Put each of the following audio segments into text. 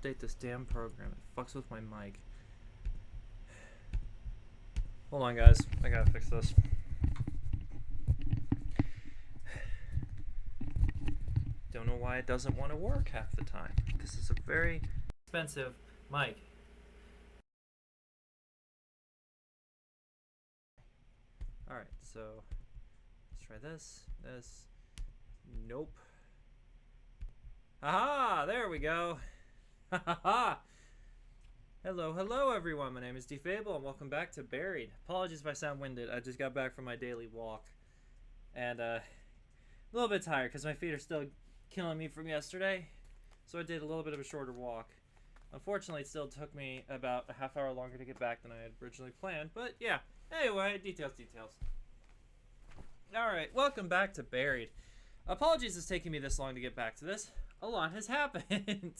update this damn program. It fucks with my mic. Hold on, guys. I gotta fix this. Don't know why it doesn't want to work half the time. This is a very expensive mic. Alright, so let's try this. Nope. Aha! There we go. Ha ha ha! Hello everyone. My name is Defable and welcome back to Buried. Apologies if I sound winded. I just got back from my daily walk. And a little bit tired because my feet are still killing me from yesterday. So I did a little bit of a shorter walk. Unfortunately, it still took me about a half hour longer to get back than I had originally planned. But yeah, anyway, details. Alright, welcome back to Buried. Apologies it's taking me this long to get back to this. A lot has happened.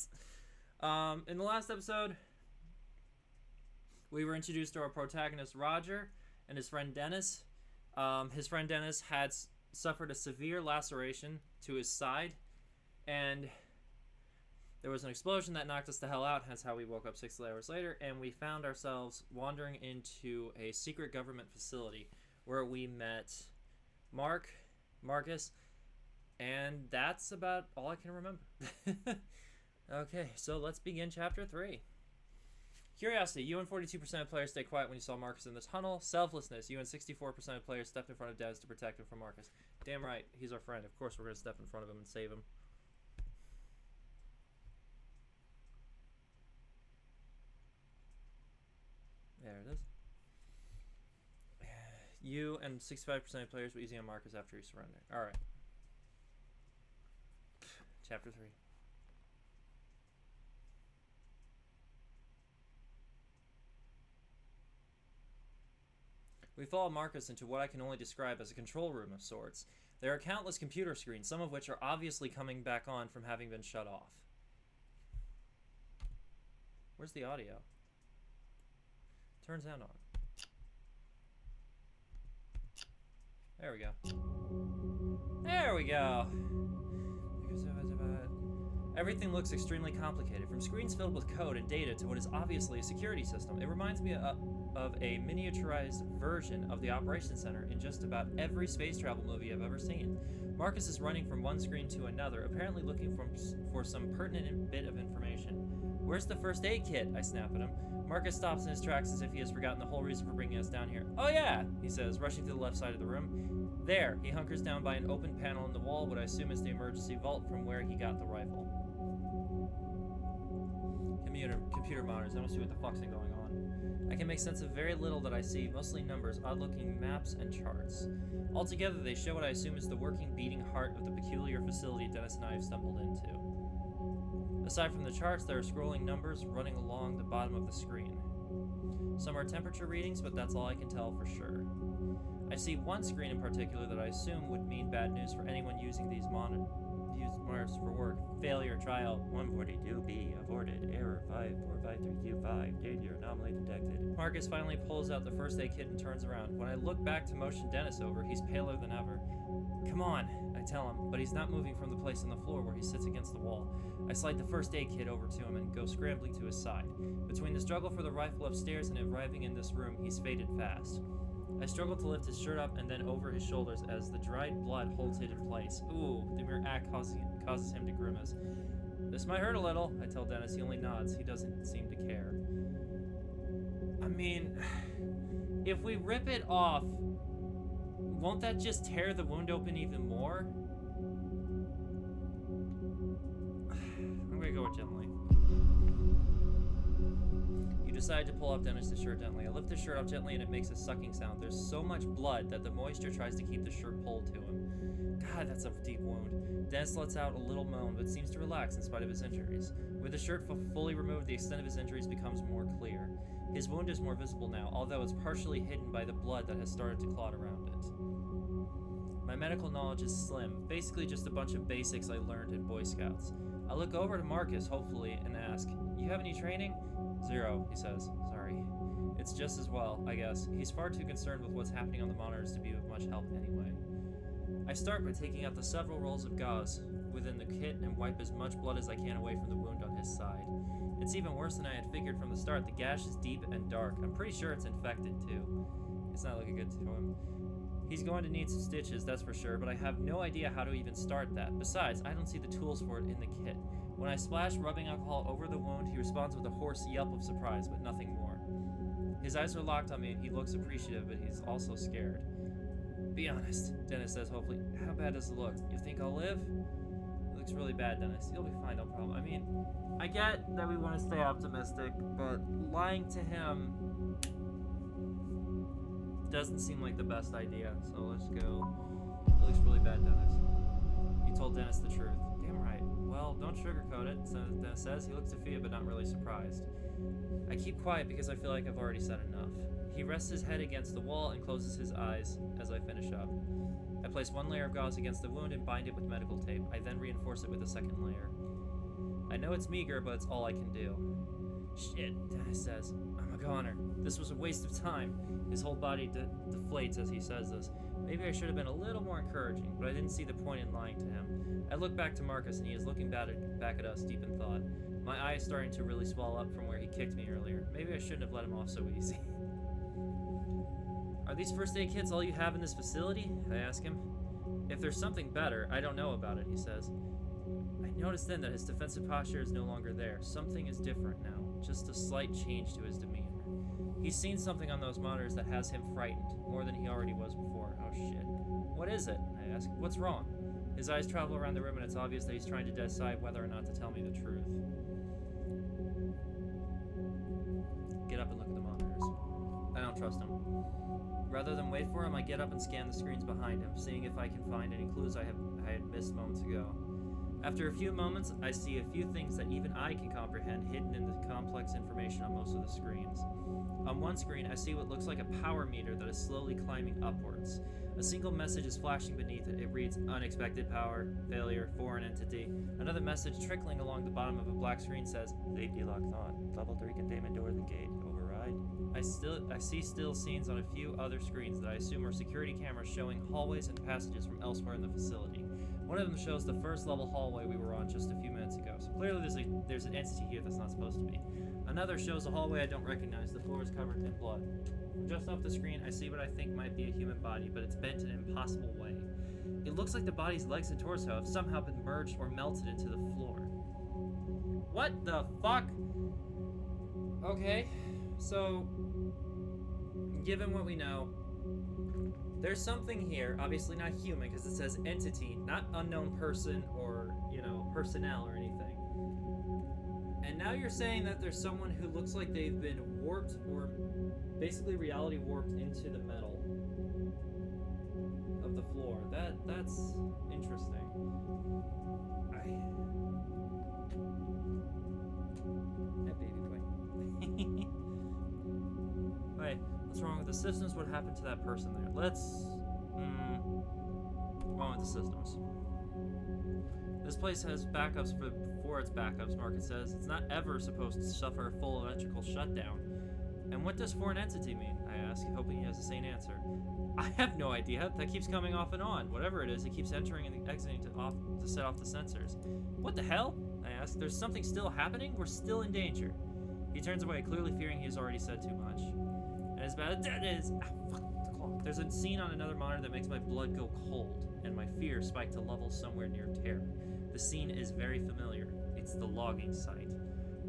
In the last episode, we were introduced to our protagonist Roger and his friend Dennis. His friend Dennis had suffered a severe laceration to his side, and there was an explosion that knocked us the hell out. That's how we woke up 6 hours later, and we found ourselves wandering into a secret government facility where we met Marcus, and that's about all I can remember. Okay, so let's begin chapter 3. Curiosity, you and 42% of players stay quiet when you saw Marcus in the tunnel. Selflessness, you and 64% of players stepped in front of Dennis to protect him from Marcus. Damn right, he's our friend. Of course we're going to step in front of him and save him. There it is. You and 65% of players were easy on Marcus after he surrendered. Alright. Chapter 3. We follow Marcus into what I can only describe as a control room of sorts. There are countless computer screens, some of which are obviously coming back on from having been shut off. Where's the audio? Turns that on. There we go. There we go. Everything looks extremely complicated, from screens filled with code and data to what is obviously a security system. It reminds me of a miniaturized version of the Operations Center in just about every space travel movie I've ever seen. Marcus is running from one screen to another, apparently looking for some pertinent bit of information. Where's the first aid kit? I snap at him. Marcus stops in his tracks as if he has forgotten the whole reason for bringing us down here. Oh yeah, he says, rushing to the left side of the room. There, he hunkers down by an open panel in the wall, what I assume is the emergency vault from where he got the rifle. Computer monitors, I don't see what the fuck's going on. I can make sense of very little that I see, mostly numbers, odd-looking maps, and charts. Altogether, they show what I assume is the working, beating heart of the peculiar facility Dennis and I have stumbled into. Aside from the charts, there are scrolling numbers running along the bottom of the screen. Some are temperature readings, but that's all I can tell for sure. I see one screen in particular that I assume would mean bad news for anyone using these monitors for work. Failure, trial 142B, aborted, error 545325, danger, anomaly detected. Marcus finally pulls out the first aid kit and turns around. When I look back to motion Dennis over, he's paler than ever. Come on, I tell him, but he's not moving from the place on the floor where he sits against the wall. I slide the first aid kit over to him and go scrambling to his side. Between the struggle for the rifle upstairs and arriving in this room, he's faded fast. I struggle to lift his shirt up and then over his shoulders as the dried blood holds it in place. Ooh, the mere act causes him to grimace. This might hurt a little, I tell Dennis. He only nods. He doesn't seem to care. I mean, if we rip it off, won't that just tear the wound open even more? I'm gonna go with gently. Decide to pull up Dennis' shirt gently. I lift the shirt up gently and it makes a sucking sound. There's so much blood that the moisture tries to keep the shirt pulled to him. God, that's a deep wound. Dennis lets out a little moan, but seems to relax in spite of his injuries. With the shirt fully removed, the extent of his injuries becomes more clear. His wound is more visible now, although it's partially hidden by the blood that has started to clot around it. My medical knowledge is slim, basically just a bunch of basics I learned in Boy Scouts. I look over to Marcus, hopefully, and ask, "You have any training?" "Zero," he says. "Sorry." It's just as well, I guess. He's far too concerned with what's happening on the monitors to be of much help anyway. I start by taking out the several rolls of gauze within the kit and wipe as much blood as I can away from the wound on his side. It's even worse than I had figured from the start. The gash is deep and dark. I'm pretty sure it's infected too. It's not looking good to him. He's going to need some stitches, that's for sure, but I have no idea how to even start that. Besides, I don't see the tools for it in the kit. When I splash rubbing alcohol over the wound, he responds with a hoarse yelp of surprise, but nothing more. His eyes are locked on me and he looks appreciative, but he's also scared. Be honest, Dennis says hopefully. How bad does it look? You think I'll live? It looks really bad, Dennis. You'll be fine, no problem. I mean, I get that we want to stay optimistic, but lying to him doesn't seem like the best idea, so let's go. It looks really bad, Dennis. You told Dennis the truth. Damn right. Well, don't sugarcoat it, so Dennis says. He looks defeated but not really surprised. I keep quiet because I feel like I've already said enough. He rests his head against the wall and closes his eyes as I finish up. I place one layer of gauze against the wound and bind it with medical tape. I then reinforce it with a second layer. I know it's meager, but it's all I can do. Shit, Dennis says. I'm a goner. This was a waste of time. His whole body deflates as he says this. Maybe I should have been a little more encouraging, but I didn't see the point in lying to him. I look back to Marcus, and he is looking back at us, deep in thought. My eye is starting to really swell up from where he kicked me earlier. Maybe I shouldn't have let him off so easy. Are these first aid kits all you have in this facility? I ask him. If there's something better, I don't know about it, he says. I noticed then that his defensive posture is no longer there. Something is different now. Just a slight change to his demeanor. He's seen something on those monitors that has him frightened, more than he already was before. Oh shit. What is it? I ask. What's wrong? His eyes travel around the room and it's obvious that he's trying to decide whether or not to tell me the truth. Get up and look at the monitors. I don't trust him. Rather than wait for him, I get up and scan the screens behind him, seeing if I can find any clues I had missed moments ago. After a few moments, I see a few things that even I can comprehend hidden in the complex information on most of the screens. On one screen, I see what looks like a power meter that is slowly climbing upwards. A single message is flashing beneath it. It reads, unexpected power, failure, foreign entity. Another message trickling along the bottom of a black screen says, safety locked on. Level 3 containment door at the gate. Override. I see still scenes on a few other screens that I assume are security cameras showing hallways and passages from elsewhere in the facility. One of them shows the first level hallway we were on just a few minutes ago, so clearly there's an entity here that's not supposed to be. Another shows a hallway I don't recognize. The floor is covered in blood. Just off the screen, I see what I think might be a human body, but it's bent in an impossible way. It looks like the body's legs and torso have somehow been merged or melted into the floor. What the fuck? Okay, so given what we know, there's something here, obviously not human, because it says entity, not unknown person or, personnel or anything. And now you're saying that there's someone who looks like they've been warped or basically reality warped into the metal of the floor. That's interesting. That baby boy. Alright, what's wrong with the systems? What happened to that person there? What's wrong with the systems? This place has backups for its backups, Marcus says. It's not ever supposed to suffer a full electrical shutdown. And what does foreign entity mean? I ask, hoping he has the same answer. I have no idea. That keeps coming off and on. Whatever it is, it keeps entering and exiting to set off the sensors. What the hell? I ask. There's something still happening? We're still in danger. He turns away, clearly fearing he's already said too much. And as bad as that is, fuck the clock. There's a scene on another monitor that makes my blood go cold, and my fear spike to levels somewhere near terror. The scene is very familiar. It's the logging site.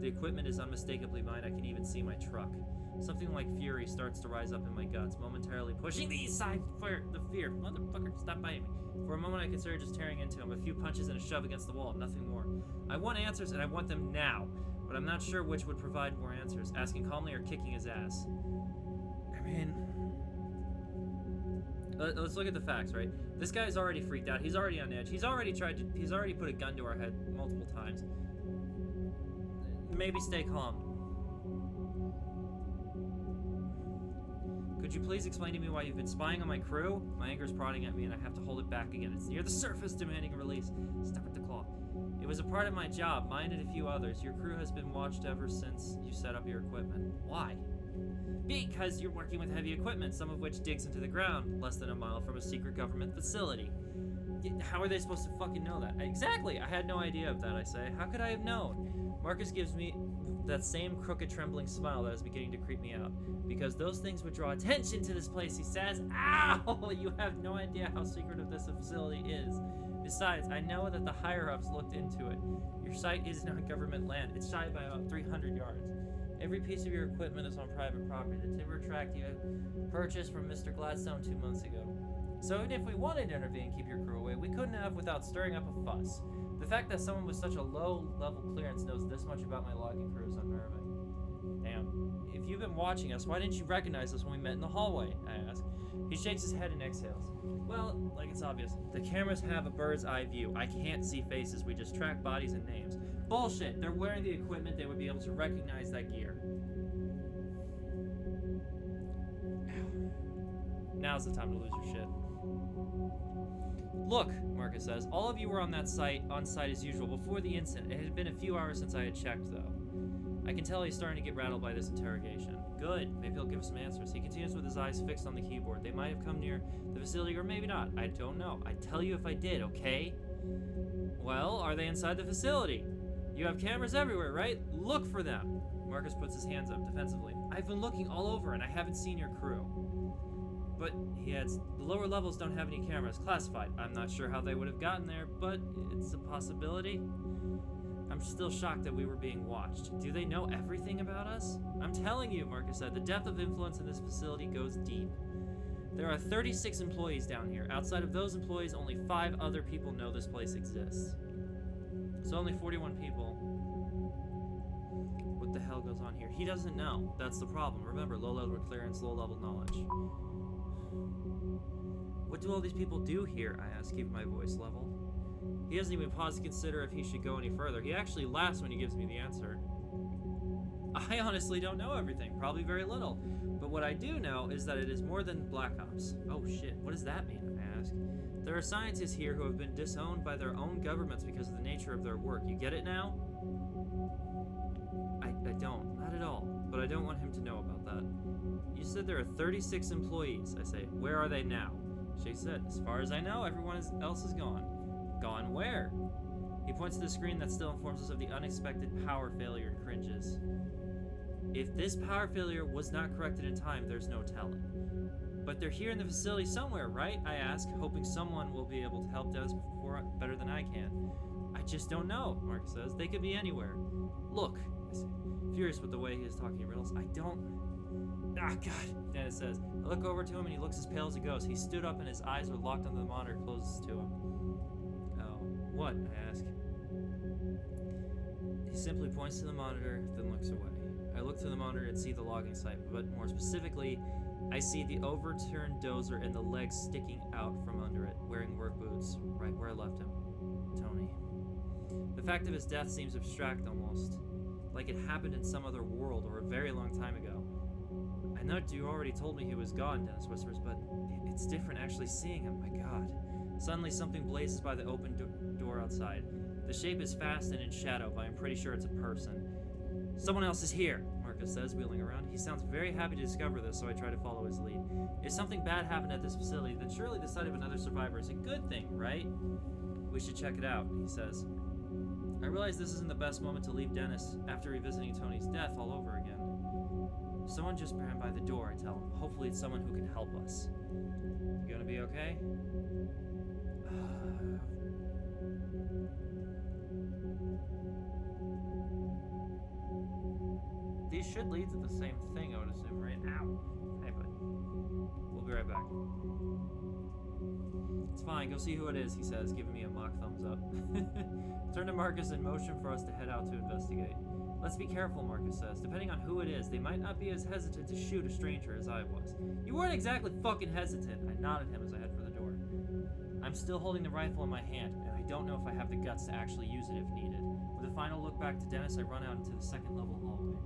The equipment is unmistakably mine. I can even see my truck. Something like fury starts to rise up in my guts, momentarily pushing me aside for the fear. Motherfucker, stop biting me. For a moment I consider just tearing into him, a few punches and a shove against the wall, nothing more. I want answers and I want them now, but I'm not sure which would provide more answers, asking calmly or kicking his ass. I mean, let's look at the facts, right? This guy's already freaked out. He's already on edge. He's already put a gun to our head multiple times. Maybe stay calm. Could you please explain to me why you've been spying on my crew? My anger's prodding at me and I have to hold it back again. It's near the surface, demanding a release. Stop at the claw. It was a part of my job, mine and a few others. Your crew has been watched ever since you set up your equipment. Why? Because you're working with heavy equipment, some of which digs into the ground, less than a mile from a secret government facility. How are they supposed to fucking know that? Exactly! I had no idea of that, I say. How could I have known? Marcus gives me that same crooked, trembling smile that is beginning to creep me out. Because those things would draw attention to this place, he says. Ow! You have no idea how secretive this facility is. Besides, I know that the higher-ups looked into it. Your site is not government land. It's shy by about 300 yards. Every piece of your equipment is on private property. The timber tract you purchased from Mr. Gladstone 2 months ago. So even if we wanted to intervene and keep your crew away, we couldn't have without stirring up a fuss. The fact that someone with such a low-level clearance knows this much about my logging crew is unnerving. Damn. If you've been watching us, why didn't you recognize us when we met in the hallway? I ask. He shakes his head and exhales. Well, like it's obvious. The cameras have a bird's eye view. I can't see faces. We just track bodies and names. Bullshit. They're wearing the equipment. They would be able to recognize that gear. Now's the time to lose your shit. Look, Marcus says, all of you were on site as usual before the incident. It had been a few hours since I had checked, though. I can tell he's starting to get rattled by this interrogation. Good. Maybe he'll give us some answers. He continues with his eyes fixed on the keyboard. They might have come near the facility, or maybe not. I don't know. I'd tell you if I did, okay? Well, are they inside the facility? You have cameras everywhere, right? Look for them. Marcus puts his hands up defensively. I've been looking all over, and I haven't seen your crew. But, he adds, the lower levels don't have any cameras classified. I'm not sure how they would have gotten there, but it's a possibility. I'm still shocked that we were being watched. Do they know everything about us? I'm telling you, Marcus said, the depth of influence in this facility goes deep. There are 36 employees down here. Outside of those employees, only 5 other people know this place exists. So only 41 people. What the hell goes on here? He doesn't know. That's the problem. Remember, low-level clearance, low-level knowledge. What do all these people do here? I ask, keeping my voice level. He doesn't even pause to consider if he should go any further. He actually laughs when he gives me the answer. I honestly don't know everything, probably very little. But what I do know is that it is more than Black Ops. Oh shit, what does that mean? I ask. There are scientists here who have been disowned by their own governments because of the nature of their work. You get it now? I don't, not at all. But I don't want him to know about that. You said there are 36 employees, I say. Where are they now? She said, as far as I know, everyone else is gone. Gone where? He points to the screen that still informs us of the unexpected power failure and cringes. If this power failure was not corrected in time, there's no telling. But they're here in the facility somewhere, right? I ask, hoping someone will be able to help Dennis better than I can. I just don't know, Mark says. They could be anywhere. Look, I say, furious with the way he is talking in riddles. I don't... Ah, God, Dennis says. I look over to him and he looks as pale as a ghost. He stood up and his eyes were locked on the monitor closest to him. Oh, what? I ask. He simply points to the monitor, then looks away. I look to the monitor and see the logging site, but more specifically, I see the overturned dozer and the legs sticking out from under it, wearing work boots, right where I left him. Tony. The fact of his death seems abstract almost, like it happened in some other world or a very long time ago. I know you already told me he was gone, Dennis whispers, but it's different actually seeing him, my God. Suddenly something blazes by the open door outside. The shape is fast and in shadow, but I'm pretty sure it's a person. Someone else is here, Marcus says, wheeling around. He sounds very happy to discover this, so I try to follow his lead. If something bad happened at this facility, then surely the sight of another survivor is a good thing, right? We should check it out, he says. I realize this isn't the best moment to leave Dennis after revisiting Tony's death all over again. Someone just ran by the door, I tell him. Hopefully it's someone who can help us. You gonna be okay? These should lead to the same thing, I would assume, right? Ow! Hey, bud. We'll be right back. It's fine, go see who it is, he says, giving me a mock thumbs up. Turn to Marcus and motion for us to head out to investigate. Let's be careful, Marcus says. Depending on who it is, they might not be as hesitant to shoot a stranger as I was. You weren't exactly fucking hesitant. I nodded him as I head for the door. I'm still holding the rifle in my hand, and I don't know if I have the guts to actually use it if needed. With a final look back to Dennis, I run out into the second level hallway.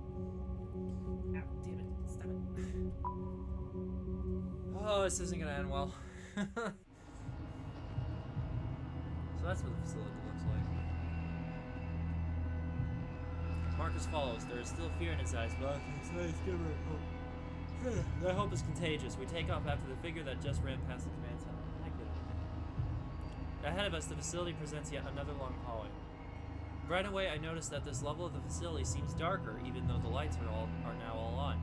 Ow, damn it. Stop it. Oh, this isn't gonna end well. So that's what the facility looks like. Marcus follows. There is still fear in his eyes, but Their hope is contagious. We take off after the figure that just ran past the command center. Thank you. Ahead of us, the facility presents yet another long hallway. Right away, I noticed that this level of the facility seems darker, even though the lights are now all on.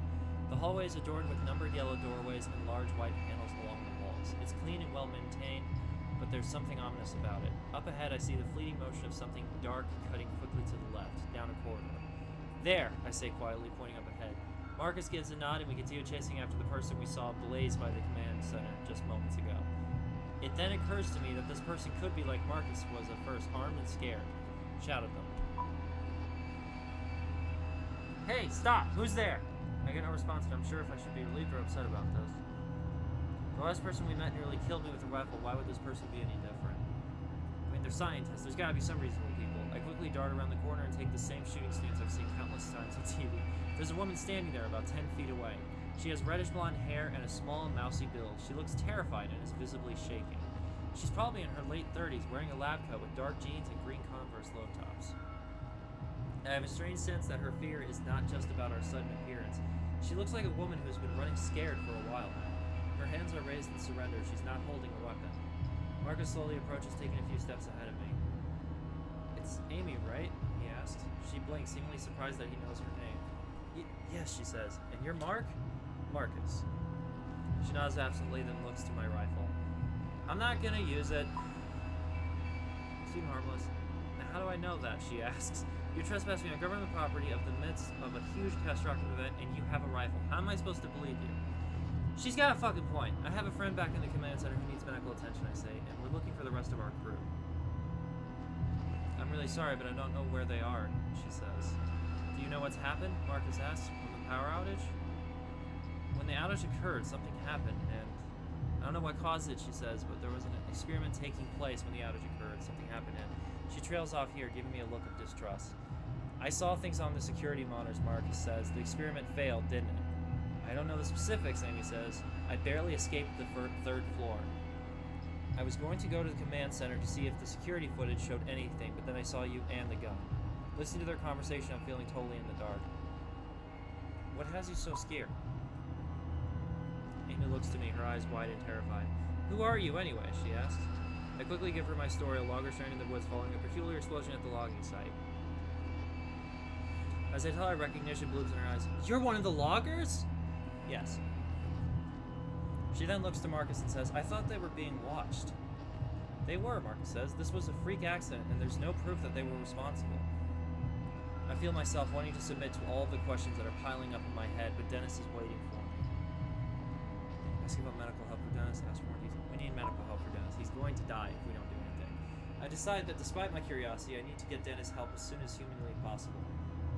The hallway is adorned with numbered yellow doorways and large white panels along the walls. It's clean and well maintained, but there's something ominous about it. Up ahead, I see the fleeting motion of something dark cutting quickly to the left, down a corridor. There, I say quietly, pointing up ahead. Marcus gives a nod, and we continue chasing after the person we saw blaze by the command center just moments ago. It then occurs to me that this person could be like Marcus was at first, armed and scared. Shout at them. Hey, stop! Who's there? I get no response, and I'm sure if I should be relieved or upset about this. The last person we met nearly killed me with a rifle. Why would this person be any different? I mean, they're scientists. There's gotta be some reasonable people. I quickly dart around the corner and take the same shooting stance I've seen countless times on TV. There's a woman standing there about 10 feet away. She has reddish blonde hair and a small, mousy build. She looks terrified and is visibly shaking. She's probably in her late 30s, wearing a lab coat with dark jeans and green Converse low tops. I have a strange sense that her fear is not just about our sudden appearance. She looks like a woman who's been running scared for a while now. Her hands are raised in surrender. She's not holding a weapon. Marcus slowly approaches, taking a few steps ahead of me. It's Amy, right? He asked. She blinks, seemingly surprised that he knows her name. Yes, she says. And you're Mark? Marcus. She nods absently, then looks to my rifle. I'm not gonna use it. You seem harmless. Now, how do I know that? She asks. You're trespassing on government property of the midst of a huge catastrophic event, and you have a rifle. How am I supposed to believe you? She's got a fucking point. I have a friend back in the command center who needs medical attention, I say, and we're looking for the rest of our crew. I'm really sorry, but I don't know where they are, she says. Do you know what's happened? Marcus asks. From the power outage? When the outage occurred, something happened, and I don't know what caused it, she says, but there was an experiment taking place when the outage occurred. Something happened, and she trails off here, giving me a look of distrust. I saw things on the security monitors, Marcus says. The experiment failed, didn't it? I don't know the specifics, Amy says. I barely escaped the third floor. I was going to go to the command center to see if the security footage showed anything, but then I saw you and the gun. Listening to their conversation, I'm feeling totally in the dark. What has you so scared? Amy looks to me, her eyes wide and terrified. Who are you, anyway? She asks. I quickly give her my story, a logger stranded in the woods following a peculiar explosion at the logging site. As I tell her, recognition blooms in her eyes. You're one of the loggers? Yes. She then looks to Marcus and says, I thought they were being watched. They were, Marcus says. This was a freak accident, and there's no proof that they were responsible. I feel myself wanting to submit to all of the questions that are piling up in my head, but Dennis is waiting for me. Asking about medical help for Dennis, ask for more details. We need medical help for Dennis. He's going to die if we don't do anything. I decide that despite my curiosity, I need to get Dennis help as soon as humanly possible.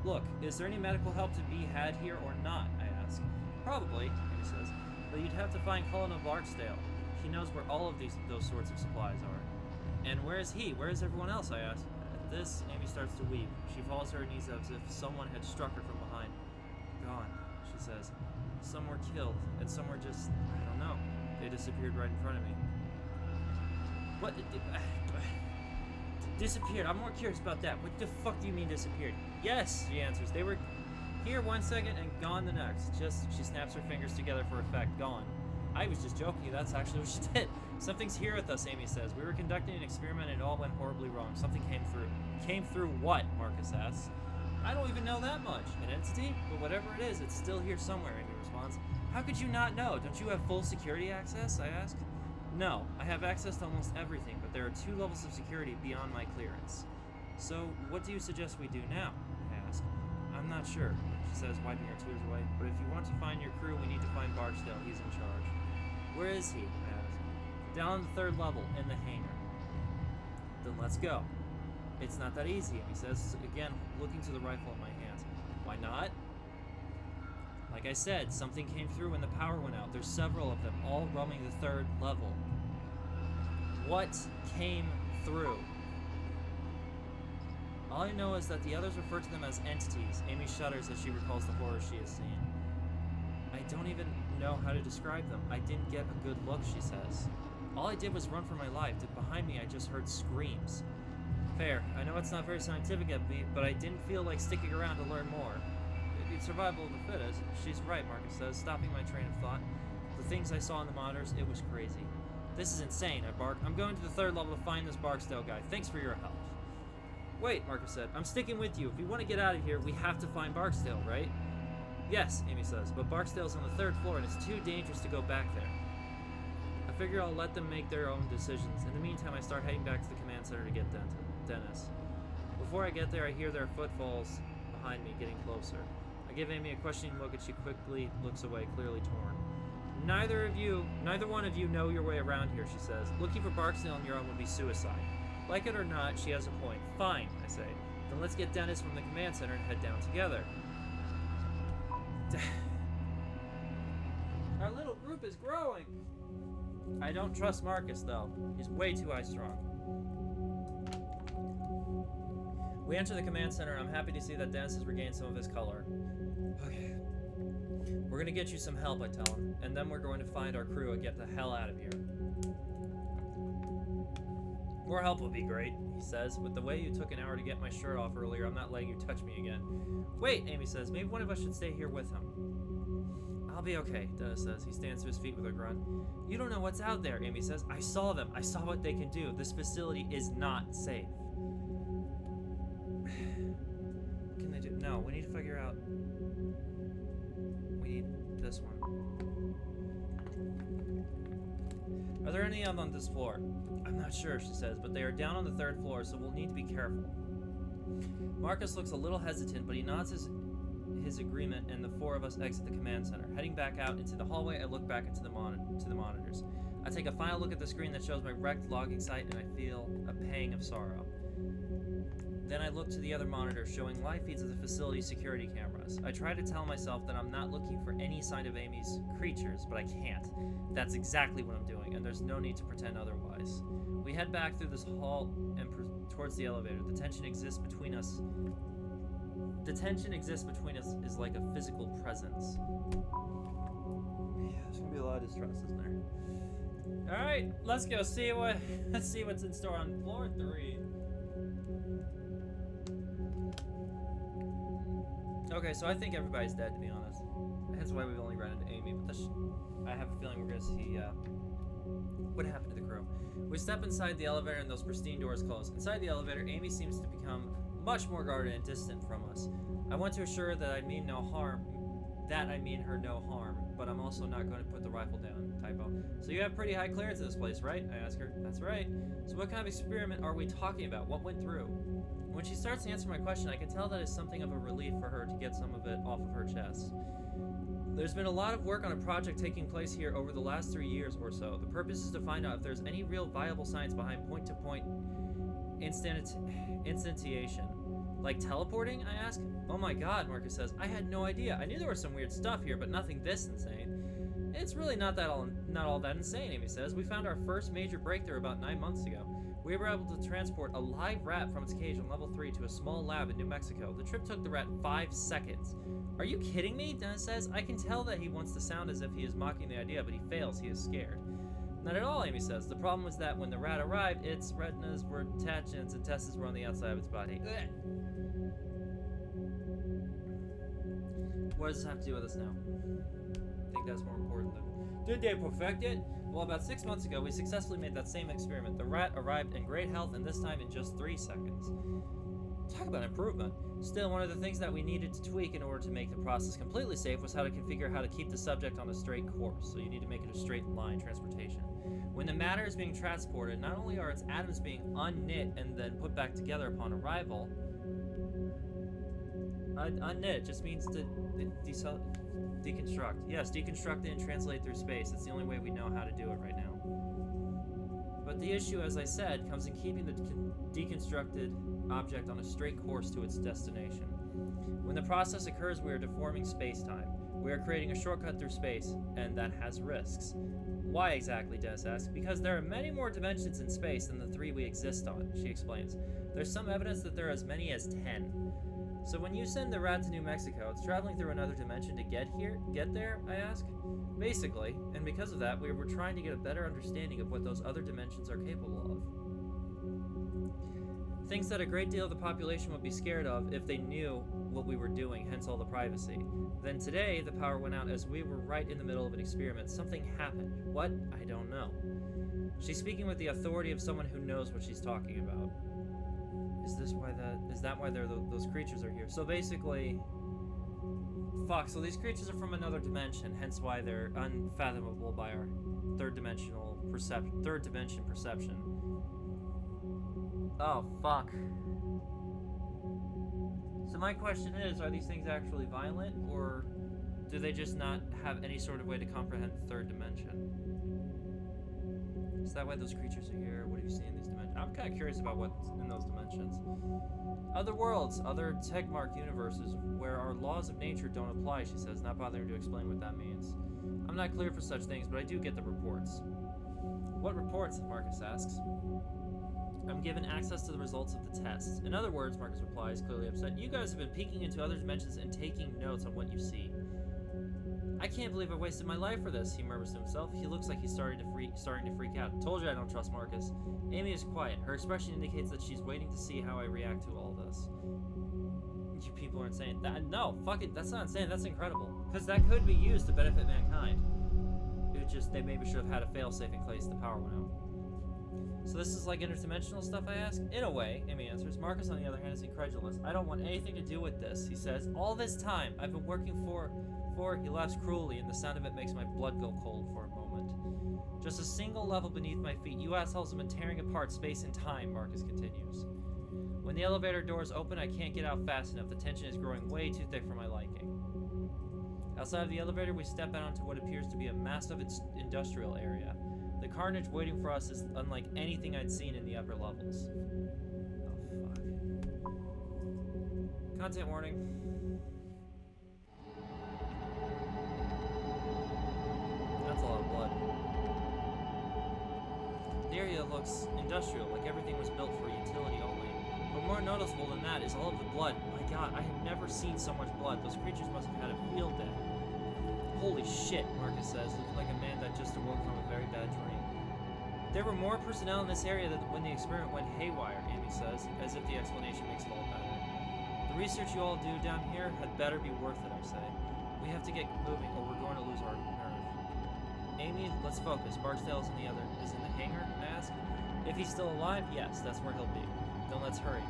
Look, is there any medical help to be had here or not? I ask. Probably, Amy says, but you'd have to find Colonel Barksdale. He knows where all of those sorts of supplies are. And where is he? Where is everyone else? I ask. At this, Amy starts to weep. She falls to her knees as if someone had struck her from behind. Gone, she says. Some were killed, and some were just, I don't know. They disappeared right in front of me. What? Disappeared? I'm more curious about that. What the fuck do you mean disappeared? Yes, she answers. They were here 1 second and gone the next. She snaps her fingers together for effect. Gone. I was just joking. That's actually what she did. Something's here with us, Amy says. We were conducting an experiment and it all went horribly wrong. Something came through. Came through what? Marcus asks. I don't even know that much. An entity? But whatever it is, it's still here somewhere, Amy responds. How could you not know? Don't you have full security access? I ask. No, I have access to almost everything, but there are 2 levels of security beyond my clearance. So, what do you suggest we do now? I ask. I'm not sure, she says, wiping her tears away. But if you want to find your crew, we need to find Barksdale. He's in charge. Where is he? I ask. Down on the 3rd level, in the hangar. Then let's go. It's not that easy, Amy says, again, looking to the rifle in my hands. Why not? Like I said, something came through when the power went out. There's several of them, all roaming the 3rd level. What came through? All I know is that the others refer to them as entities. Amy shudders as she recalls the horror she has seen. I don't even know how to describe them. I didn't get a good look, she says. All I did was run for my life. Behind me, I just heard screams. Fair. I know it's not very scientific of me, but I didn't feel like sticking around to learn more. survival of the fittest. She's right, Marcus says, stopping my train of thought. The things I saw in the monitors, it was crazy. This is insane, I bark. I'm going to the 3rd level to find this Barksdale guy. Thanks for your help. Wait, Marcus said. I'm sticking with you. If we want to get out of here, we have to find Barksdale, right? Yes, Amy says, but Barksdale's on the 3rd floor and it's too dangerous to go back there. I figure I'll let them make their own decisions. In the meantime, I start heading back to the command center to get Dennis. Before I get there, I hear their footfalls behind me getting closer. I give Amy a questioning look and she quickly looks away, clearly torn. Neither one of you know your way around here, she says. Looking for Barksdale on your own would be suicide. Like it or not, she has a point. Fine, I say. Then let's get Dennis from the command center and head down together. Our little group is growing. I don't trust Marcus, though. He's way too high-strung. We enter the command center, and I'm happy to see that Dennis has regained some of his color. Okay. We're gonna get you some help, I tell him, and then we're going to find our crew and get the hell out of here. More help would be great, he says. With the way you took an hour to get my shirt off earlier, I'm not letting you touch me again. Wait, Amy says. Maybe one of us should stay here with him. I'll be okay, Dennis says. He stands to his feet with a grunt. You don't know what's out there, Amy says. I saw them. I saw what they can do. This facility is not safe. What can they do? No, we need to figure out... We need this one. Are there any on this floor? I'm not sure, she says, but they are down on the 3rd floor, so we'll need to be careful. Marcus looks a little hesitant, but he nods his agreement, and the 4 of us exit the command center. Heading back out into the hallway, I look back into the monitors. I take a final look at the screen that shows my wrecked logging site, and I feel a pang of sorrow. Then I look to the other monitor showing live feeds of the facility's security cameras. I try to tell myself that I'm not looking for any sign of Amy's creatures, but I can't. That's exactly what I'm doing, and there's no need to pretend otherwise. We head back through this hall and towards the elevator. The tension exists between us. The tension exists between us is like a physical presence. Yeah, there's gonna be a lot of distress, isn't there? All right, let's go see let's see what's in store on floor 3. Okay, so I think everybody's dead, to be honest. Hence why we've only run into Amy, but I have a feeling we're gonna see what happened to the crew. We step inside the elevator and those pristine doors close. Inside the elevator, Amy seems to become much more guarded and distant from us. I want to assure that I mean her no harm, but I'm also not going to put the rifle down. Typo. So you have pretty high clearance in this place, right? I ask her. That's right. So what kind of experiment are we talking about? What went through? When she starts to answer my question, I can tell that it's something of a relief for her to get some of it off of her chest. There's been a lot of work on a project taking place here over the last 3 years or so. The purpose is to find out if there's any real viable science behind point-to-point instantiation. Like teleporting, I ask? Oh my god, Marcus says. I had no idea. I knew there was some weird stuff here, but nothing this insane. It's really not all that insane, Amy says. We found our first major breakthrough about 9 months ago. We were able to transport a live rat from its cage on level 3 to a small lab in New Mexico. The trip took the rat 5 seconds. Are you kidding me? Dennis says. I can tell that he wants to sound as if he is mocking the idea, but he fails. He is scared. Not at all, Amy says. The problem was that when the rat arrived, its retinas were detached and its intestines were on the outside of its body. Ugh. What does this have to do with us now? I think that's more important than... Did they perfect it? Well, about 6 months ago, we successfully made that same experiment. The rat arrived in great health, and this time in just 3 seconds. Talk about improvement. Still, one of the things that we needed to tweak in order to make the process completely safe was how to configure how to keep the subject on a straight course. So you need to make it a straight line transportation. When the matter is being transported, not only are its atoms being unknit and then put back together upon arrival... unknit just means to deconstruct. Yes, deconstruct it and translate through space. It's the only way we know how to do it right now. But the issue, as I said, comes in keeping the deconstructed object on a straight course to its destination. When the process occurs, we are deforming space-time. We are creating a shortcut through space, and that has risks. Why exactly, Dennis asks? Because there are many more dimensions in space than the 3 we exist on, she explains. There's some evidence that there are as many as 10. So when you send the rat to New Mexico, it's traveling through another dimension to get there, I ask? Basically, and because of that, we were trying to get a better understanding of what those other dimensions are capable of. Things that a great deal of the population would be scared of if they knew what we were doing, hence all the privacy. Then today, the power went out as we were right in the middle of an experiment. Something happened. What? I don't know. She's speaking with the authority of someone who knows what she's talking about. Is that why those creatures are here? So basically, fuck, so these creatures are from another dimension, hence why they're unfathomable by our third dimension perception. Oh, fuck. So my question is, are these things actually violent, or do they just not have any sort of way to comprehend the third dimension? Is that why those creatures are here? What have you seen in these dimensions? I'm kind of curious about what's in those dimensions. Other worlds, other tech-marked universes where our laws of nature don't apply, she says, not bothering to explain what that means. I'm not clear for such things, but I do get the reports. What reports? Marcus asks. I'm given access to the results of the tests. In other words, Marcus replies, clearly upset, you guys have been peeking into other dimensions and taking notes on what you see. I can't believe I wasted my life for this, he murmurs to himself. He looks like he's starting to freak out. Told you I don't trust Marcus. Amy is quiet. Her expression indicates that she's waiting to see how I react to all this. You people are insane. No, fuck it. That's not insane. That's incredible. Because that could be used to benefit mankind. They maybe should have had a failsafe in case the power went out. So this is like interdimensional stuff, I ask? In a way, Amy answers. Marcus, on the other hand, is incredulous. I don't want anything to do with this, he says. All this time, I've been working for... He laughs cruelly, and the sound of it makes my blood go cold for a moment. Just a single level beneath my feet. You assholes have been tearing apart space and time, Marcus continues. When the elevator doors open, I can't get out fast enough. The tension is growing way too thick for my liking. Outside of the elevator, we step out onto what appears to be a massive industrial area. The carnage waiting for us is unlike anything I'd seen in the upper levels. Oh, fuck. Content warning. That's a lot of blood. The area looks industrial, like everything was built for utility only. But more noticeable than that is all of the blood. My god, I have never seen so much blood. Those creatures must have had a field day. Holy shit, Marcus says, looking like a man that just awoke from a very bad dream. There were more personnel in this area than when the experiment went haywire, Amy says, as if the explanation makes it all better. The research you all do down here had better be worth it, I say. We have to get moving or we're going to lose our nerve. Amy, let's focus. Barksdale's in the hangar, I ask. If he's still alive, yes, that's where he'll be. Then let's hurry.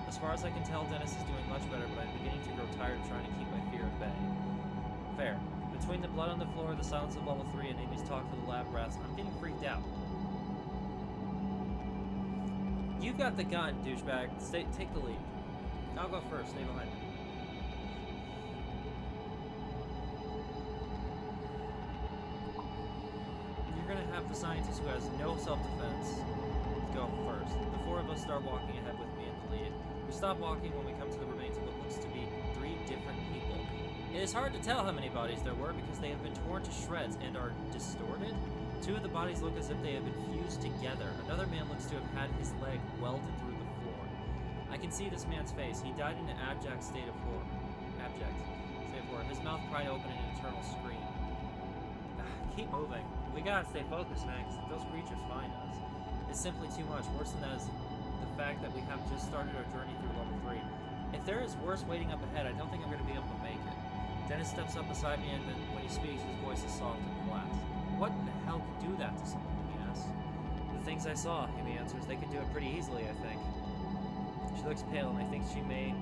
As far as I can tell, Dennis is doing much better, but I'm beginning to grow tired of trying to keep my fear at bay. Fair. Between the blood on the floor, the silence of level 3, and Amy's talk to the lab rats, I'm getting freaked out. You got the gun, douchebag. Take the lead. I'll go first. Stay behind me. You're gonna have the scientist who has no self-defense go first. The four of us start walking ahead with me in the lead. We stop walking when we come to the remains of what looks to be 3 different people. It is hard to tell how many bodies there were because they have been torn to shreds and are distorted. 2 of the bodies look as if they have been fused together. Another man looks to have had his leg welded through the floor. I can see this man's face. He died in an abject state of horror. His mouth pried open in an eternal scream. Keep moving. We gotta stay focused, man, because those creatures find us. It's simply too much. Worse than that is the fact that we have just started our journey through level 3. If there is worse waiting up ahead, I don't think I'm going to be able to make it. Dennis steps up beside me, and then when he speaks, his voice is soft and flat. What in the hell could do that to someone, he asks. The things I saw, Amy answers, they could do it pretty easily, I think. She looks pale, and I think she may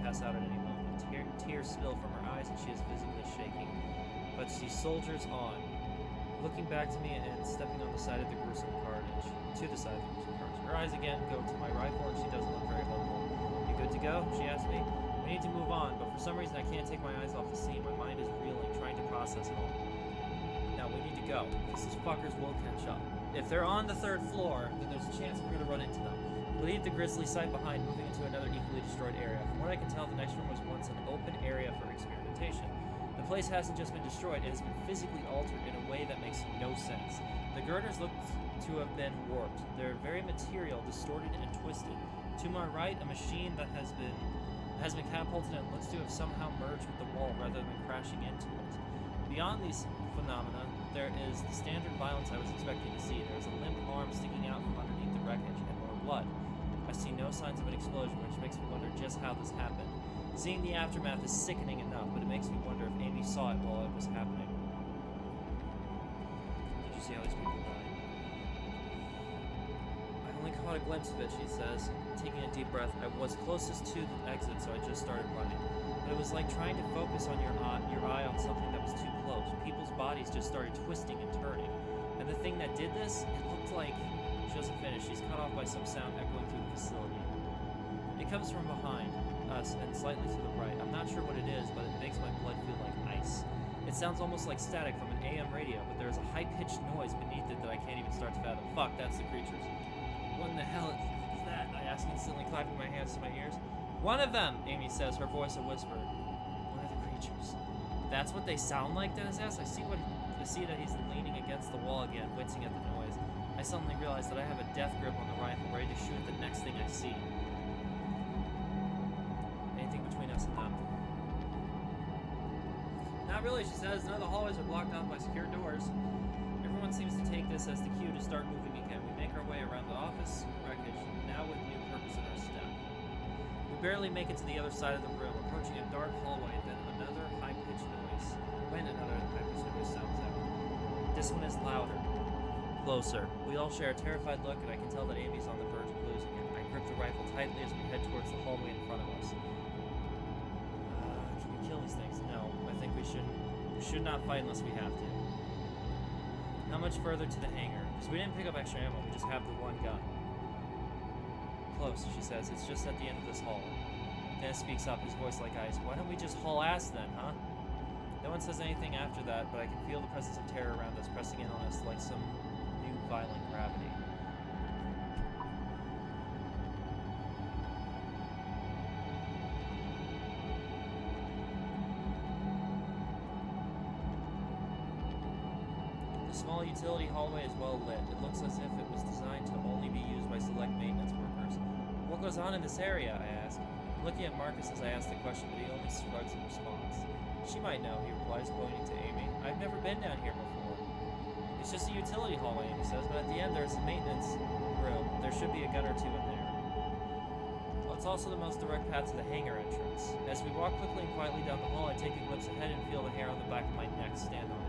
pass out at any moment. Tears spill from her eyes, and she is visibly shaking. But she soldiers on, looking back to me and stepping on the side of the gruesome carnage. To the side of the gruesome carnage. Her eyes again go to my rifle, and she doesn't look very hopeful. You good to go? She asks me. We need to move on, but for some reason I can't take my eyes off the scene. My mind is reeling, trying to process it all. Now we need to go, because these fuckers will catch up. If they're on the 3rd floor, then there's a chance we're going to run into them. We leave the grisly site behind, moving into another equally destroyed area. From what I can tell, the next room was once an open area for experimentation. The place hasn't just been destroyed, it has been physically altered in a way that makes no sense. The girders look to have been warped. Their very material distorted and twisted. To my right, a machine that has been catapulted and looks to have somehow merged with the wall rather than crashing into it. Beyond these phenomena, there is the standard violence I was expecting to see. There is a limp arm sticking out from underneath the wreckage and more blood. I I see no signs of an explosion, which makes me wonder just how this happened. Seeing the aftermath is sickening enough, but it makes me wonder if Amy saw it while it was happening. Did you see how these people died? I only caught a glimpse of it, she says. Taking a deep breath, I was closest to the exit, so I just started running. But it was like trying to focus on your eye on something that was too close. People's bodies just started twisting and turning. And the thing that did this, it looked like... She doesn't finish. She's cut off by some sound echoing through the facility. It comes from behind us and slightly to the right. I'm not sure what it is, but it makes my blood feel like ice. It sounds almost like static from an AM radio, but there is a high-pitched noise beneath it that I can't even start to fathom. Fuck, that's the creatures. What in the hell is that? I ask, instantly clapping my hands to my ears. One of them, Amy says, her voice a whisper. One of the creatures. That's what they sound like, Dennis asks. I see that he's leaning against the wall again, wincing at the noise. I suddenly realize that I have a death grip on the rifle, ready to shoot at the next thing I see. Anything between us and them? Not really, she says. None of the hallways are blocked off by secure doors. Everyone seems to take this as the cue to start moving again. We make our way around the office wreckage, now with new purpose in our step. We barely make it to the other side of the room, approaching a dark hallway, then another high-pitched noise. When another high-pitched noise sounds out. This one is louder. Closer. We all share a terrified look, and I can tell that Amy's on the verge of losing it. I grip the rifle tightly as we head towards the hallway in front of us. Can we kill these things? No. I think we should not fight unless we have to. How much further to the hangar? Because we didn't pick up extra ammo, we just have the one gun. Close, she says. It's just at the end of this hall. Dennis speaks up, his voice like ice. Why don't we just haul ass then, huh? No one says anything after that, but I can feel the presence of terror around us, pressing in on us like some new violent gravity. The small utility hallway is well lit. It looks as if it was designed to only be used by select maintenance workers. What goes on in this area? I ask. Looking at Marcus as I ask the question, but he only shrugs in response. She might know, he replies, pointing to Amy. I've never been down here before. It's just a utility hallway, Amy says, but at the end there's a maintenance room. There should be a gun or two in there. Well, it's also the most direct path to the hangar entrance. As we walk quickly and quietly down the hall, I take a glimpse ahead and feel the hair on the back of my neck stand on end.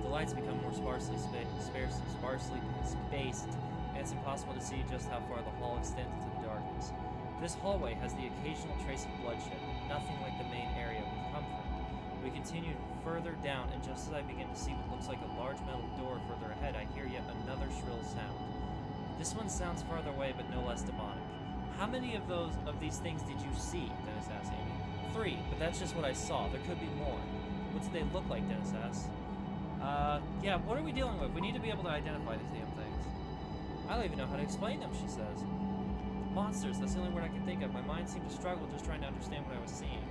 The lights become more sparsely spaced, and it's impossible to see just how far the hall extends into the darkness. This hallway has the occasional trace of bloodshed, but nothing like the main area we've come from. We continue further down, and just as I begin to see what looks like a large metal door further ahead, I hear yet another shrill sound. This one sounds farther away, but no less demonic. How many of these things did you see? Dennis asks Amy. 3, but that's just what I saw. There could be more. What do they look like? Dennis asks. Yeah, what are we dealing with? We need to be able to identify these damn things. I don't even know how to explain them, she says. Monsters, that's the only word I can think of. My mind seemed to struggle just trying to understand what I was seeing.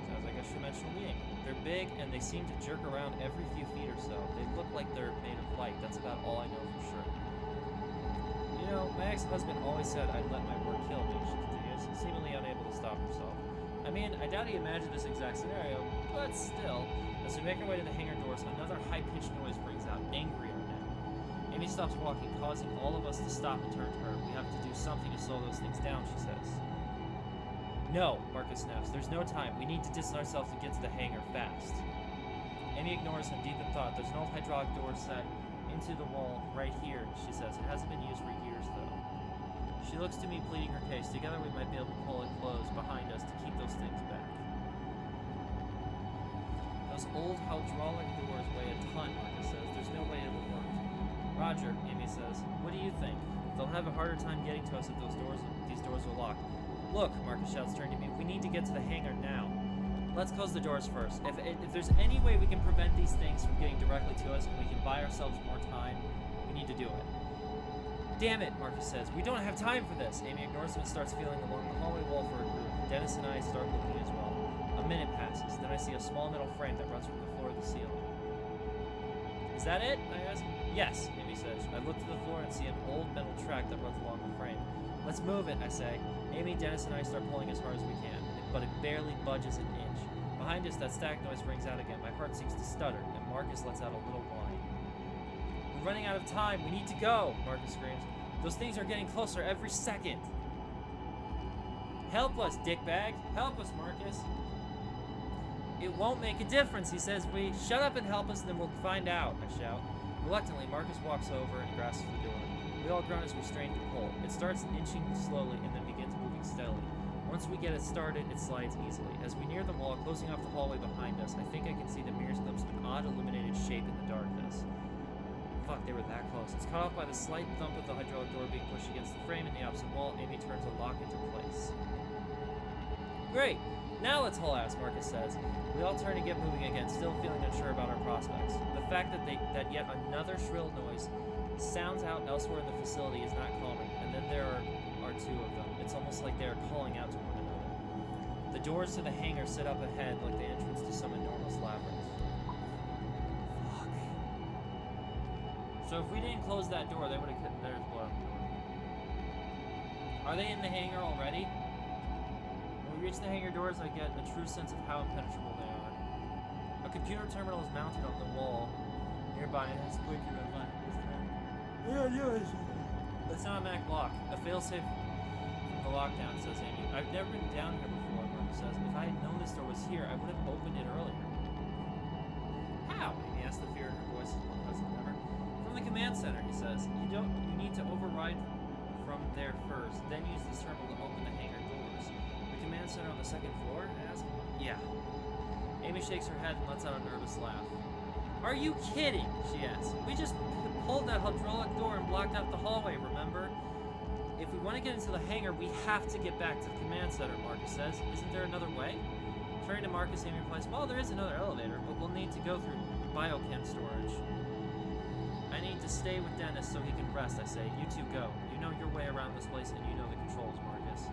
Sounds like a dimensional being. They're big, and they seem to jerk around every few feet or so. They look like they're made of light. That's about all I know for sure. You know, my ex-husband always said I'd let my work kill me, she continues, seemingly unable to stop herself. I mean, I doubt he imagined this exact scenario, but still. As we make our way to the hangar doors, another high-pitched noise brings out, angrier now. Amy stops walking, causing all of us to stop and turn to her. We have to do something to slow those things down, she says. No, Marcus snaps. There's no time. We need to distance ourselves to get to the hangar fast. Amy ignores him, deep in thought. There's an old hydraulic door set into the wall right here, she says. It hasn't been used for years, though. She looks to me, pleading her case. Together we might be able to pull it closed behind us to keep those things back. Those old hydraulic doors weigh a ton, Marcus says. There's no way it will work. Roger, Amy says. What do you think? They'll have a harder time getting to us if these doors are locked. Look, Marcus shouts, turning to me. We need to get to the hangar now. Let's close the doors first. If there's any way we can prevent these things from getting directly to us and we can buy ourselves more time, we need to do it. Damn it, Marcus says. We don't have time for this. Amy ignores him and starts feeling along the hallway wall for a group. Dennis and I start looking as well. A minute passes. Then I see a small metal frame that runs from the floor to the ceiling. Is that it? I ask. Yes, Amy says. I look to the floor and see an old metal track that runs along the frame. Let's move it, I say. Amy, Dennis, and I start pulling as hard as we can, but it barely budges an inch. Behind us, that static noise rings out again. My heart seems to stutter, and Marcus lets out a little whine. We're running out of time. We need to go, Marcus screams. Those things are getting closer every second. Help us, dickbag. Help us, Marcus. It won't make a difference, he says. We shut up and help us, and then we'll find out, I shout. Reluctantly, Marcus walks over and grasps the door. We all grunt as we strain to pull. It starts inching slowly and then begins moving steadily. Once we get it started, it slides easily. As we near the wall, closing off the hallway behind us, I think I can see the mirror glimpse of an odd illuminated shape in the darkness. Fuck, they were that close. It's cut off by the slight thump of the hydraulic door being pushed against the frame in the opposite wall. Amy turns a lock into place. Great! Now let's haul ass, Marcus says. We all turn to get moving again, still feeling unsure about our prospects. The fact that yet another shrill noise sounds out elsewhere in the facility is not calming, and then there are two of them. It's almost like they are calling out to one another. The doors to the hangar sit up ahead like the entrance to some enormous labyrinth. Fuck. So if we didn't close that door, they would have cut. There's blood on the door. Are they in the hangar already? When we reach the hangar doors, I get a true sense of how impenetrable they are. A computer terminal is mounted on the wall nearby and has blinking red light. That's not a Mac lock. A failsafe from the lockdown, says Amy. I've never been down here before, Marcus says. If I had known this door was here, I would have opened it earlier. How? Amy asks, the fear in her voice is more present than ever. From the command center, he says. You need to override from there first, then use this terminal to open the hangar doors. The command center on the second floor? I ask. Yeah. Amy shakes her head and lets out a nervous laugh. Are you kidding? She asks. We just pulled that hydraulic door and blocked out the hallway, remember? If we want to get into the hangar, we have to get back to the command center, Marcus says. Isn't there another way? Turning to Marcus, Amy replies, well, there is another elevator, but we'll need to go through biochem storage. I need to stay with Dennis so he can rest, I say. You two go. You know your way around this place and you know the controls, Marcus.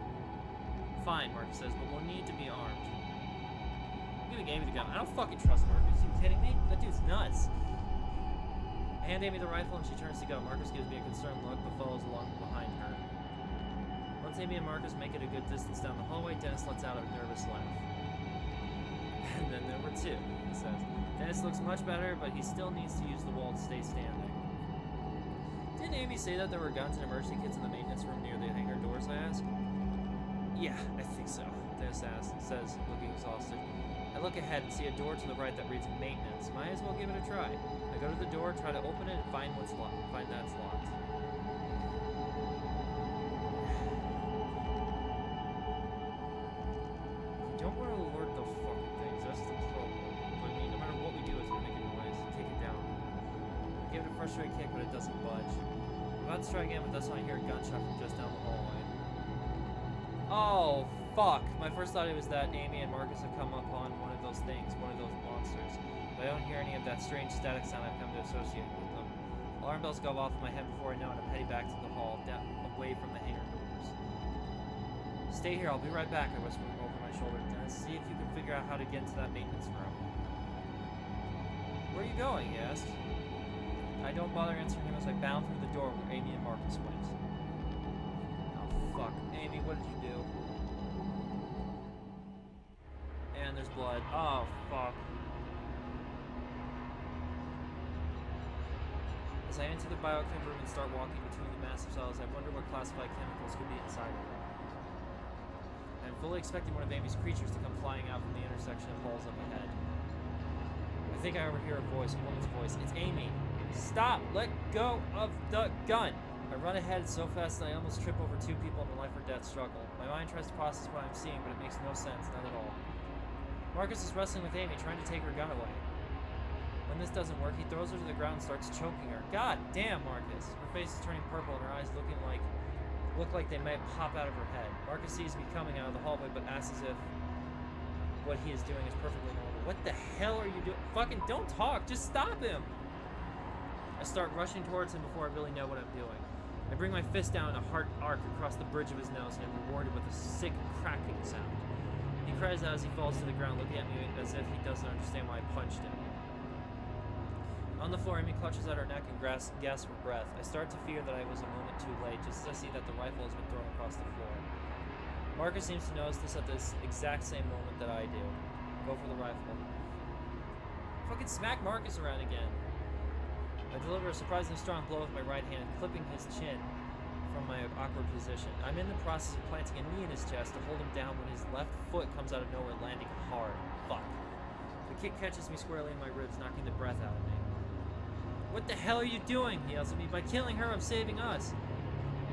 Fine, Marcus says, but we'll need to be armed. I'm giving Amy the gun. I don't fucking trust Marcus. Are you kidding me? That dude's nuts. I hand Amy the rifle and she turns to go. Marcus gives me a concerned look but follows along behind her. Once Amy and Marcus make it a good distance down the hallway, Dennis lets out a nervous laugh. And then there were two, he says. Dennis looks much better, but he still needs to use the wall to stay standing. Didn't Amy say that there were guns and emergency kits in the maintenance room near the hangar doors, I ask? Yeah, I think so, Dennis says, looking exhausted. I look ahead and see a door to the right that reads maintenance. Might as well give it a try. I go to the door, try to open it, and find that it's locked. We don't want to alert those fucking things, that's the problem. But I mean, no matter what we do, it's gonna make a noise. Take it down. I give it a frustrated kick, but it doesn't budge. I'm about to try again, but that's when I hear a gunshot from just down the hallway. Oh, fuck. My first thought was that Amy and Marcus have come upon one of those things, one of those monsters. But I don't hear any of that strange static sound I've come to associate with them. Alarm bells go off in my head before I know it. I'm heading back to the hall, down, away from the hangar doors. Stay here, I'll be right back, I whisper over my shoulder. Dennis, see if you can figure out how to get into that maintenance room. Where are you going? He asked. I don't bother answering him as I bound through the door where Amy and Marcus went. Oh, fuck. Amy, what did you do? And there's blood. Oh, fuck. As I enter the biochem room and start walking between the massive cells, I wonder what classified chemicals could be inside of them. I'm fully expecting one of Amy's creatures to come flying out from the intersection of halls up ahead. I think I overhear a voice, a woman's voice. It's Amy. Stop! Let go of the gun! I run ahead so fast that I almost trip over two people in a life or death struggle. My mind tries to process what I'm seeing, but it makes no sense, none at all. Marcus is wrestling with Amy, trying to take her gun away. When this doesn't work, he throws her to the ground and starts choking her. God damn, Marcus! Her face is turning purple and her eyes look like they might pop out of her head. Marcus sees me coming out of the hallway, but asks as if what he is doing is perfectly normal. What the hell are you doing? Fucking don't talk! Just stop him! I start rushing towards him before I really know what I'm doing. I bring my fist down in a hard arc across the bridge of his nose and am rewarded with a sick cracking sound. He cries out as he falls to the ground, looking at me as if he doesn't understand why I punched him. On the floor, Amy clutches at her neck and gasps for breath. I start to fear that I was a moment too late, just as I see that the rifle has been thrown across the floor. Marcus seems to notice this at this exact same moment that I do. Go for the rifle. Fucking smack Marcus around again. I deliver a surprisingly strong blow with my right hand, clipping his chin. from my awkward position. I'm in the process of planting a knee in his chest to hold him down when his left foot comes out of nowhere, landing hard. Fuck. The kick catches me squarely in my ribs, knocking the breath out of me. What the hell are you doing? He yells at me. By killing her, I'm saving us.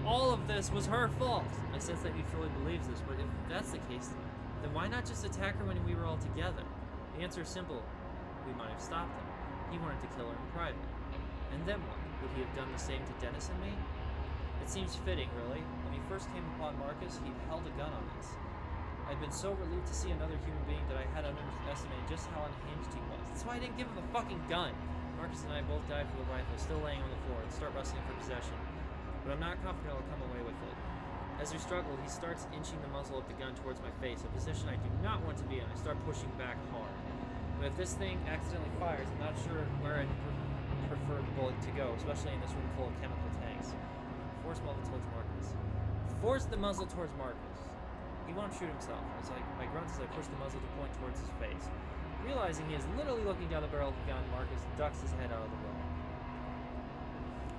All of this was her fault. I sense that he truly believes this, but if that's the case, then why not just attack her when we were all together? The answer is simple. We might have stopped him. He wanted to kill her in private. And then what? Would he have done the same to Dennis and me? It seems fitting, really. When he first came upon Marcus, he'd held a gun on us. I'd been so relieved to see another human being that I had underestimated just how unhinged he was. That's why I didn't give him a fucking gun. Marcus and I both dive for the rifle, still laying on the floor, and start wrestling for possession. But I'm not confident I'll come away with it. As we struggle, he starts inching the muzzle of the gun towards my face, a position I do not want to be in. I start pushing back hard. But if this thing accidentally fires, I'm not sure where I'd prefer the bullet to go, especially in this room full of chemical tanks. Force the muzzle towards Marcus. Force the muzzle towards Marcus. He won't shoot himself. I grunt as I push the muzzle to point towards his face. Realizing he is literally looking down the barrel of the gun, Marcus ducks his head out of the way.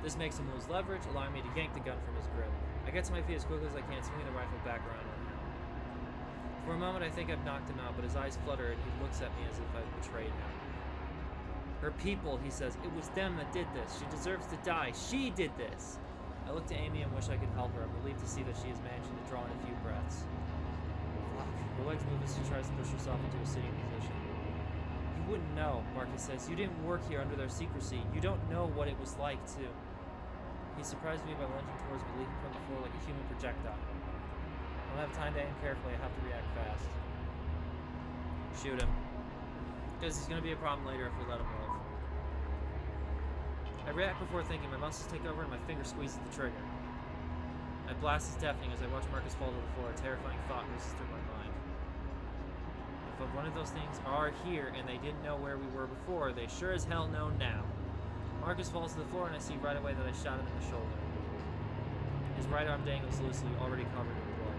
This makes him lose leverage, allowing me to yank the gun from his grip. I get to my feet as quickly as I can, swinging the rifle back around on him. For a moment, I think I've knocked him out, but his eyes flutter and he looks at me as if I've betrayed him. Her people, he says. It was them that did this. She deserves to die. She did this. I look to Amy and wish I could help her. I'm relieved to see that she is managing to draw in a few breaths. Fuck. Her legs move as she tries to push herself into a sitting position. You wouldn't know, Marcus says. You didn't work here under their secrecy. You don't know what it was like to... He surprised me by lunging towards me, leaping from the floor like a human projectile. I don't have time to aim carefully. I have to react fast. Shoot him. Because he's going to be a problem later if we let him live. I react before thinking. My muscles take over and my finger squeezes the trigger. My blast is deafening as I watch Marcus fall to the floor. A terrifying thought races through my mind. If one of those things are here and they didn't know where we were before, they sure as hell know now. Marcus falls to the floor and I see right away that I shot him in the shoulder. His right arm dangles loosely, already covered in blood.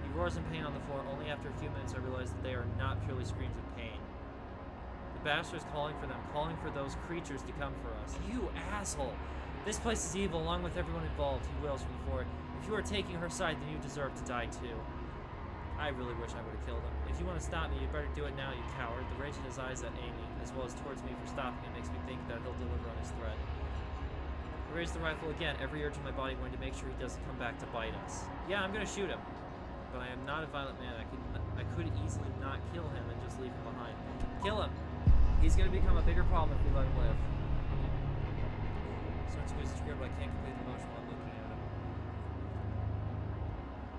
He roars in pain on the floor. Only after a few minutes I realize that they are not purely screams of pain. The bastard is calling for them, calling for those creatures to come for us. You asshole! This place is evil, along with everyone involved, he wails from the floor. If you are taking her side, then you deserve to die too. I really wish I would have killed him. If you want to stop me, you better do it now, you coward. The rage in his eyes at Amy, as well as towards me for stopping him, makes me think that he'll deliver on his threat. I raise the rifle again, every urge in my body wanting to make sure he doesn't come back to bite us. Yeah, I'm gonna shoot him. But I am not a violent man. I could easily not kill him and just leave him behind. Kill him! He's gonna become a bigger problem if we let him live. Start to squeeze the trigger, but I can't complete the motion while I'm looking at him.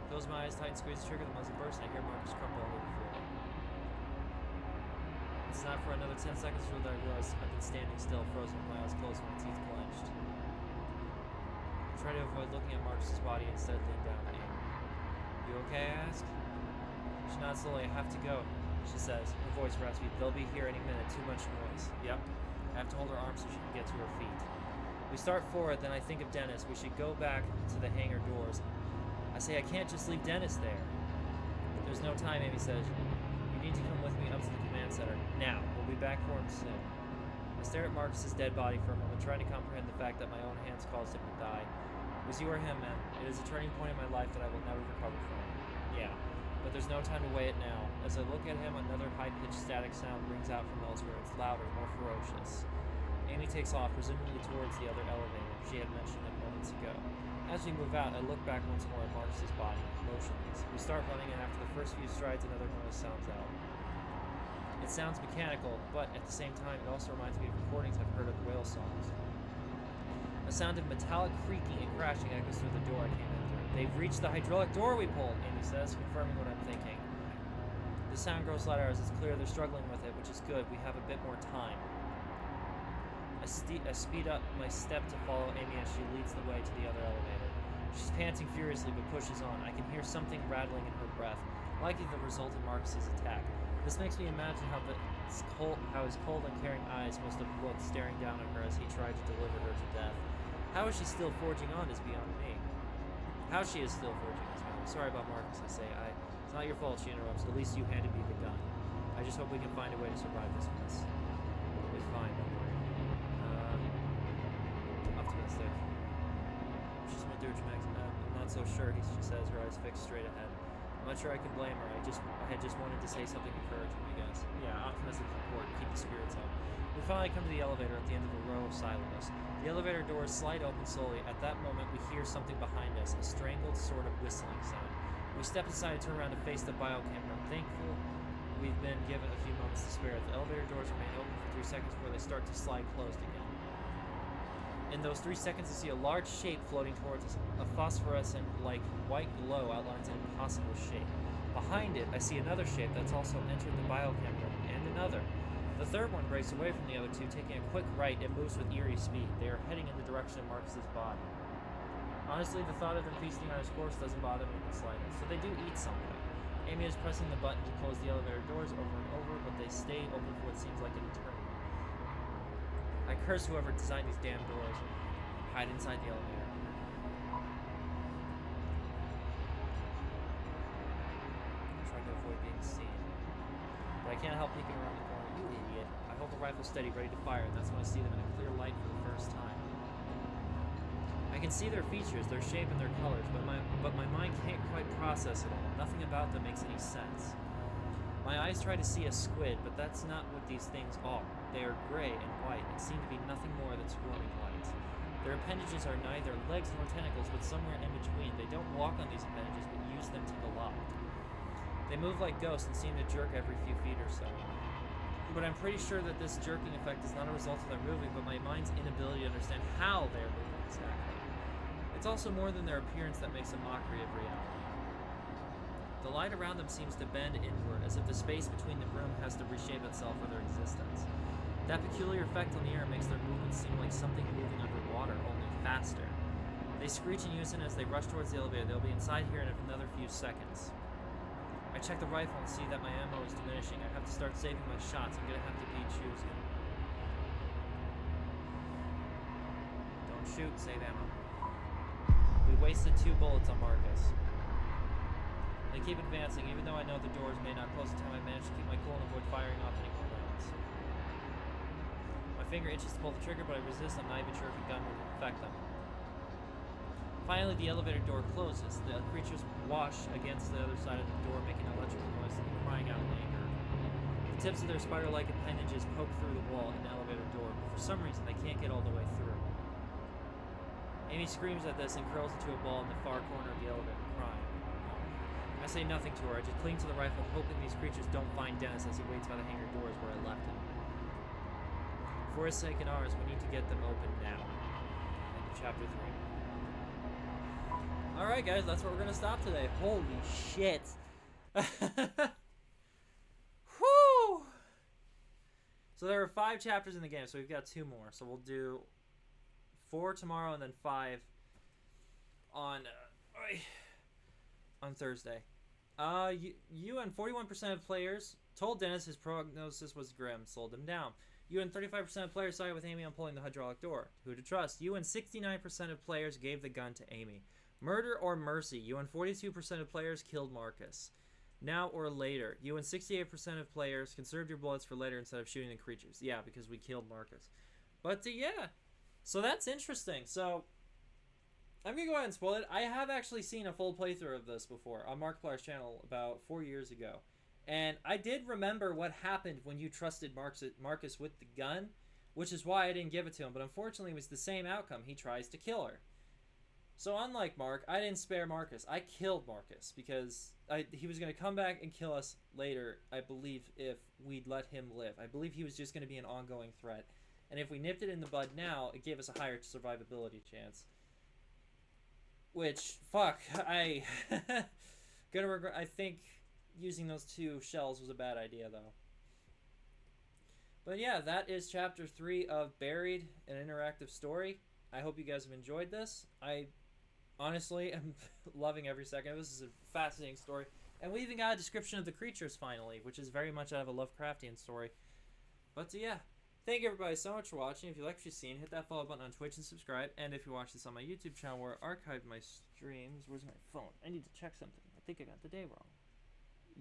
Close my eyes tight and squeeze the trigger, the muzzle bursts, and I hear Marcus crumple over the floor. It's not for another 10 seconds before I realize I've been standing still, frozen with my eyes closed and my teeth clenched. I try to avoid looking at Marcus's body and instead lean down at Amy. You okay, I ask? She nods slowly. I have to go, she says, her voice raspy. They'll be here any minute, too much noise. Yep. I have to hold her arm so she can get to her feet. We start forward, then I think of Dennis. We should go back to the hangar doors. I say I can't just leave Dennis there. There's no time, Amy says. You need to come with me up to the command center. Now. We'll be back for him soon. I stare at Marcus's dead body for a moment, trying to comprehend the fact that my own hands caused him to die. It was you or him, man. It is a turning point in my life that I will never recover from. Yeah. But there's no time to weigh it now. As I look at him, another high-pitched static sound rings out from elsewhere. It's louder, more ferocious. Amy takes off, presumably towards the other elevator she had mentioned it moments ago. As we move out, I look back once more at Marcus's body, motionless. We start running, and after the first few strides, another noise sounds out. It sounds mechanical, but at the same time, it also reminds me of recordings I've heard of whale songs. A sound of metallic creaking and crashing echoes through the door I came in through. They've reached the hydraulic door we pulled, Amy says, confirming what I'm thinking. The sound grows louder as it's clear they're struggling with it, which is good. We have a bit more time. I speed up my step to follow Amy as she leads the way to the other elevator. She's panting furiously but pushes on. I can hear something rattling in her breath, likely the result of Marcus's attack. This makes me imagine how his cold, uncaring eyes must have looked staring down at her as he tried to deliver her to death. How is she still forging on is beyond me. How she is still forging is beyond me. Sorry about Marcus, I say. It's not your fault, she interrupts. At least you handed me the gun. I just hope we can find a way to survive this mess. We'll be fine, don't worry. Optimistic. She's my I'm not so sure, she says, her eyes fixed straight ahead. I'm not sure I can blame her. I had just wanted to say something encouraging, I guess. Yeah, optimism is important. Keep the spirits up. We finally come to the elevator at the end of a row of silos. The elevator doors slide open slowly. At that moment, we hear something behind us, a strangled sort of whistling sound. We step aside and turn around to face the biocam room. Thankful we've been given a few moments to spare. The elevator doors remain open for 3 seconds before they start to slide closed again. In those 3 seconds, I see a large shape floating towards us. A phosphorescent, white glow outlines an impossible shape. Behind it, I see another shape that's also entered the biocam room, and another. The third one breaks away from the other two, taking a quick right. It moves with eerie speed. They are heading in the direction of Marcus's body. Honestly, the thought of them feasting on his corpse doesn't bother me in the slightest. So they do eat something. Amy is pressing the button to close the elevator doors over and over, but they stay open for what seems like an eternity. I curse whoever designed these damn doors. Hide inside the elevator. I'm trying to avoid being seen. But I can't help peeking around the corner. You idiot. I hold the rifle steady, ready to fire, and that's when I see them in a clear light for the first time. I can see their features, their shape, and their colors, but my mind can't quite process it all. Nothing about them makes any sense. My eyes try to see a squid, but that's not what these things are. They are gray and white and seem to be nothing more than squirming lights. Their appendages are neither legs nor tentacles, but somewhere in between. They don't walk on these appendages, but use them to go aloft. They move like ghosts and seem to jerk every few feet or so. But I'm pretty sure that this jerking effect is not a result of their moving, but my mind's inability to understand how they're moving exactly. It's also more than their appearance that makes a mockery of reality. The light around them seems to bend inward, as if the space between the room has to reshape itself for their existence. That peculiar effect on the air makes their movements seem like something moving underwater, only faster. They screech in unison as they rush towards the elevator. They'll be inside here in another few seconds. I check the rifle and see that my ammo is diminishing. I have to start saving my shots. I'm gonna have to be choosy. Don't shoot, save ammo. We wasted 2 bullets on Marcus. They keep advancing, even though I know the doors may not close in time. I manage to keep my cool and avoid firing off any more rounds. My finger itches to pull the trigger, but I resist. I'm not even sure if a gun would affect them. Finally, the elevator door closes. The creatures wash against the other side of the door, making an electrical noise and crying out in anger. The tips of their spider-like appendages poke through the wall in the elevator door, but for some reason they can't get all the way through. Amy screams at this and curls into a ball in the far corner of the elevator, crying. I say nothing to her. I just cling to the rifle, hoping these creatures don't find Dennis as he waits by the hangar doors where I left him. For his sake and ours, we need to get them open now. End of chapter 3. Alright guys, that's where we're gonna stop today. Holy shit. Whew! So there are 5 chapters in the game, so we've got 2 more. So we'll do 4 tomorrow and then 5 on Thursday. You and 41% of players told Dennis his prognosis was grim, sold him down. You and 35% of players sided with Amy on pulling the hydraulic door. Who to trust? You and 69% of players gave the gun to Amy. Murder or mercy? You and 42% of players killed Marcus. Now or later? You and 68% of players conserved your bullets for later instead of shooting the creatures. Yeah, because we killed Marcus. But yeah, so that's interesting. So I'm going to go ahead and spoil it. I have actually seen a full playthrough of this before on Markiplier's channel about 4 years ago. And I did remember what happened when you trusted Marcus with the gun, which is why I didn't give it to him. But unfortunately, it was the same outcome. He tries to kill her. So unlike Mark, I didn't spare Marcus. I killed Marcus because he was going to come back and kill us later, I believe, if we'd let him live. I believe he was just going to be an ongoing threat. And if we nipped it in the bud now, it gave us a higher survivability chance. Which, fuck, gonna regret. I think using those 2 shells was a bad idea, though. But yeah, that is chapter 3 of Buried, an interactive story. I hope you guys have enjoyed this. I honestly am loving every second of this. This is a fascinating story. And we even got a description of the creatures finally, which is very much out of a Lovecraftian story. But yeah, thank you everybody so much for watching. If you like what you've seen, hit that follow button on Twitch and subscribe. And if you watch this on my YouTube channel where I archived my streams, where's my phone? I need to check something. I think I got the day wrong.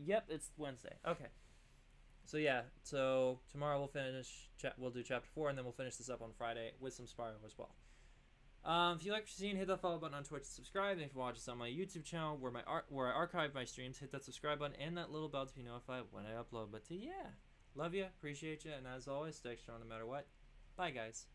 Yep, it's Wednesday. Okay. So yeah, so tomorrow we'll do chapter 4, and then we'll finish this up on Friday with some Spyro as well. If you like what you're seeing, hit that follow button on Twitch, subscribe, and if you watch this on my YouTube channel where I archive my streams, hit that subscribe button and that little bell to be notified when I upload. But yeah, love you, appreciate you, and as always, stay strong no matter what. Bye, guys.